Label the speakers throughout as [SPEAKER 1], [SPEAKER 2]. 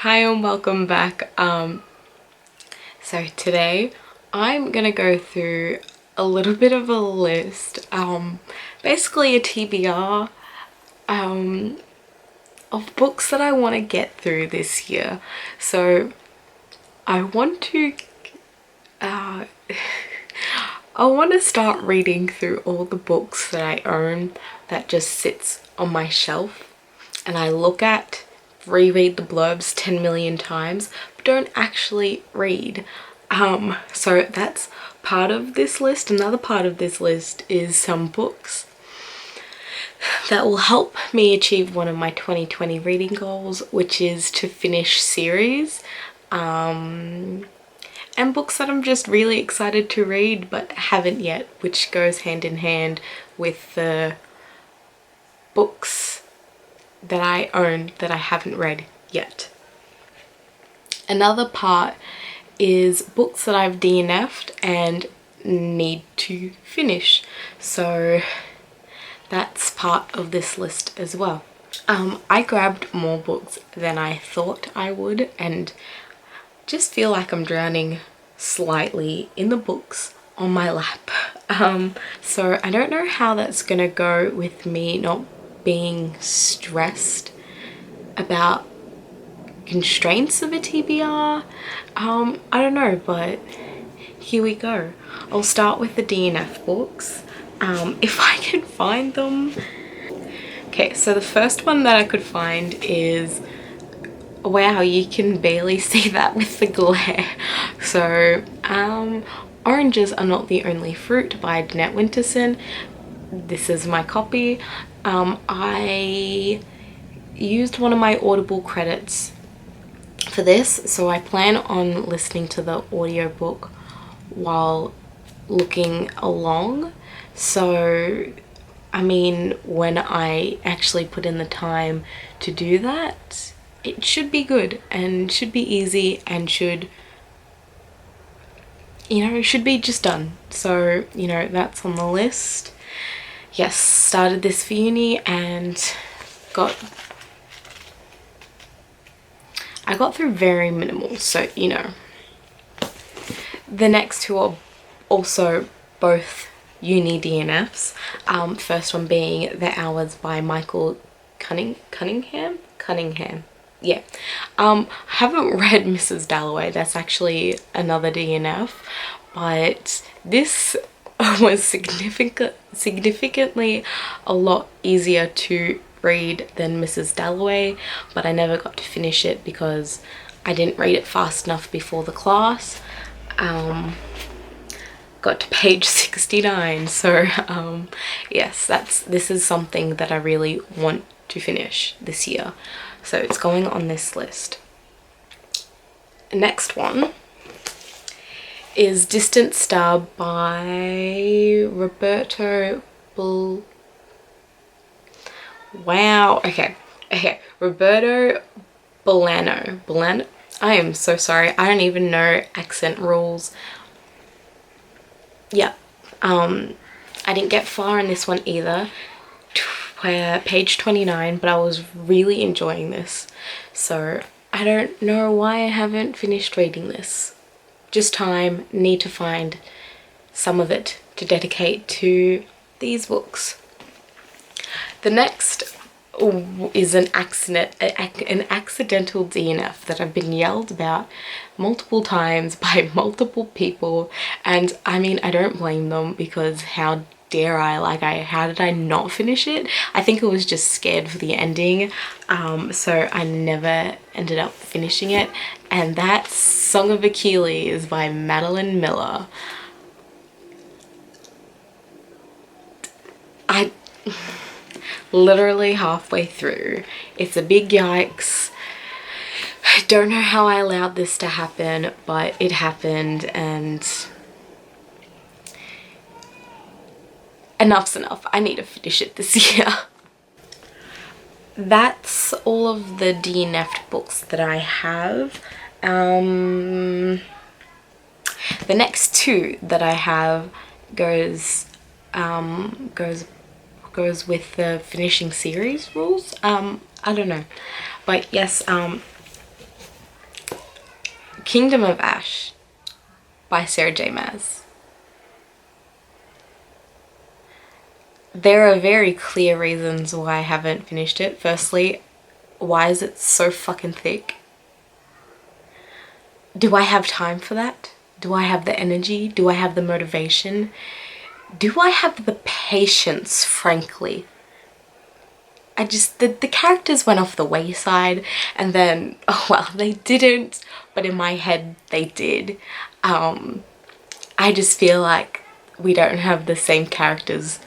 [SPEAKER 1] Hi and welcome back. So today I'm gonna go through a little bit of a list, basically a TBR of books that I want to get through this year. So I want to I want to start reading through all the books that I own that just sits on my shelf and I look at, reread the blurbs 10 million times, but don't actually read. So that's part of this list. Another part of this list is some books that will help me achieve one of my 2020 reading goals, which is to finish series. And books that I'm just really excited to read but haven't yet, which goes hand in hand with the books that I own that I haven't read yet. Another part is books that I've DNF'd and need to finish. So that's part of this list as well. I grabbed more books than I thought I would and just feel like I'm drowning slightly in the books on my lap. So I don't know how that's gonna go with me not being stressed about constraints of a TBR. I don't know, but here we go. I'll start with the DNF books, if I can find them. Okay, so the first one that I could find is, wow, you can barely see that with the glare. So, Oranges Are Not the Only Fruit by Danette Winterson. This is my copy. I used one of my Audible credits for this, so I plan on listening to the audiobook while looking along. So, I mean, when I actually put in the time to do that, it should be good and should be easy and should, should be just done. So, that's on the list. Yes, started this for uni and I got through very minimal, so The next two are also both uni DNFs. First one being The Hours by Michael Cunningham. Yeah. Haven't read Mrs. Dalloway. That's actually another DNF, but this was significantly a lot easier to read than Mrs. Dalloway, but I never got to finish it because I didn't read it fast enough before the class. Got to page 69, so yes, this is something that I really want to finish this year, so it's going on this list. Next one is Distant Star by Roberto Roberto Bolano. I am so sorry, I don't even know accent rules. Yeah, I didn't get far in this one either, page 29, but I was really enjoying this. So I don't know why I haven't finished reading this. Just time, need to find some of it to dedicate to these books. The next is an accidental DNF that I've been yelled about multiple times by multiple people, and I mean, I don't blame them because how dare I, how did I not finish it? I think I was just scared for the ending, so I never ended up finishing it, and that's Song of Achilles by Madeline Miller. I literally halfway through. It's a big yikes. I don't know how I allowed this to happen, but it happened, and enough's enough. I need to finish it this year. That's all of the DNF'd books that I have. The next two that I have goes with the finishing series rules. I don't know, but yes, Kingdom of Ash by Sarah J. Maas. There are very clear reasons why I haven't finished it. Firstly, why is it so fucking thick? Do I have time for that? Do I have the energy? Do I have the motivation? Do I have the patience, frankly? The characters went off the wayside, and then, oh well, they didn't, but in my head they did. I just feel like we don't have the same characters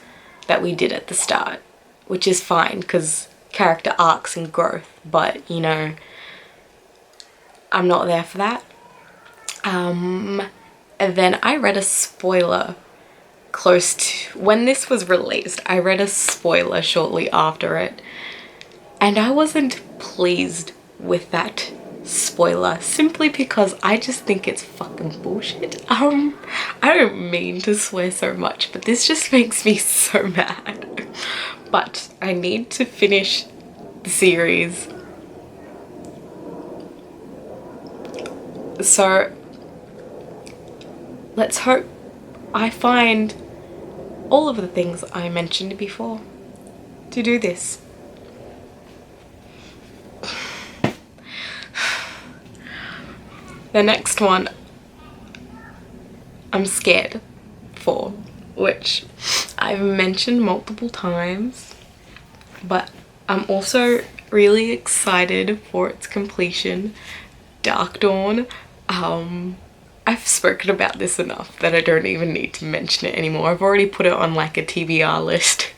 [SPEAKER 1] that we did at the start, which is fine because character arcs and growth, but you know, I'm not there for that. And then I read a spoiler close to when this was released. I read a spoiler shortly after it, and I wasn't pleased with that spoiler simply because I just think it's fucking bullshit. I don't mean to swear so much, but this just makes me so mad. But I need to finish the series, so let's hope I find all of the things I mentioned before to do this. The next one I'm scared for, which I've mentioned multiple times, but I'm also really excited for its completion. Dark Dawn. I've spoken about this enough that I don't even need to mention it anymore. I've already put it on like a TBR list.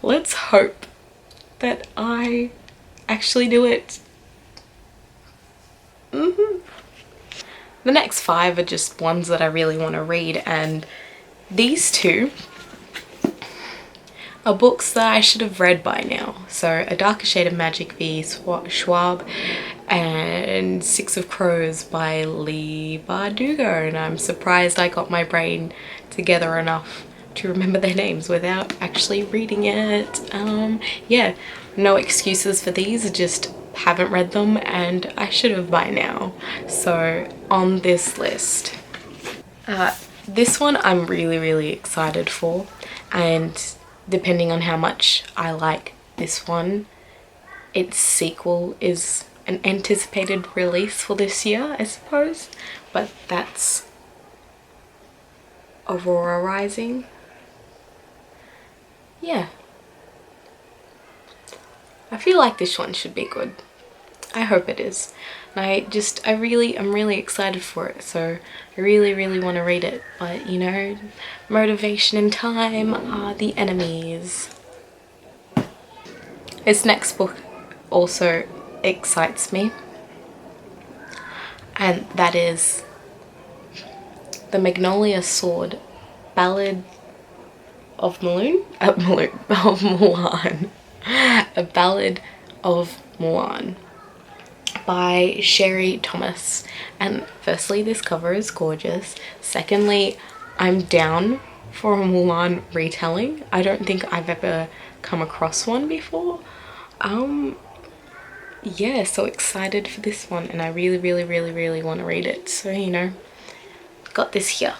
[SPEAKER 1] Let's hope that I actually do it. The next 5 are just ones that I really want to read, and these 2 are books that I should have read by now. So A Darker Shade of Magic v. Schwab and 6 of Crows by Leigh Bardugo, and I'm surprised I got my brain together enough to remember their names without actually reading it. Yeah, no excuses for these, I just haven't read them and I should have by now. So on this list, this one I'm really excited for, and depending on how much I like this one, its sequel is an anticipated release for this year, I suppose, but that's Evora Rising. Yeah, I feel like this one should be good. I hope it is. And I'm really excited for it, so I really want to read it, but you know, motivation and time are the enemies. This next book also excites me, and that is The Magnolia Sword, Ballad of Mulan? Of Mulan. A Ballad of Mulan by Sherry Thomas. And firstly, this cover is gorgeous. Secondly, I'm down for a Mulan retelling. I don't think I've ever come across one before. Yeah, so excited for this one, and I really want to read it. So, you know, got this here.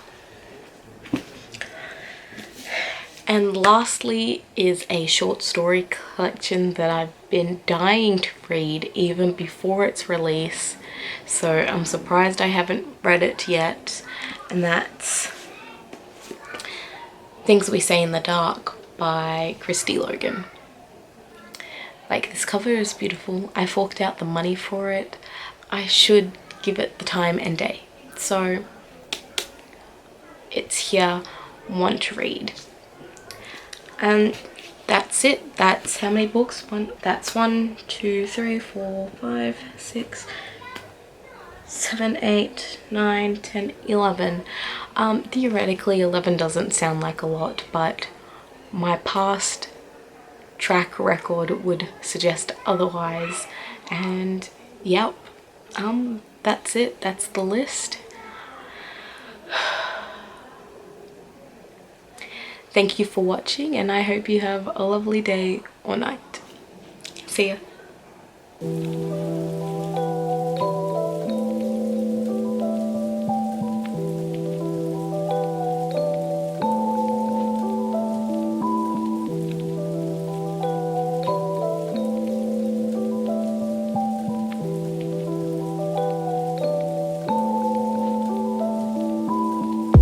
[SPEAKER 1] And lastly is a short story collection that I've been dying to read even before its release, so I'm surprised I haven't read it yet, and that's Things We Say in the Dark by Christy Logan. Like, this cover is beautiful. I forked out the money for it. I should give it the time and day. So it's here, want to read. And that's it. That's how many books? That's 1, 2, 3, 4, 5, 6, 7, 8, 9, 10, 11. Theoretically 11 doesn't sound like a lot, but my past track record would suggest otherwise. And yep, that's it. That's the list. Thank you for watching, and I hope you have a lovely day or night. See ya.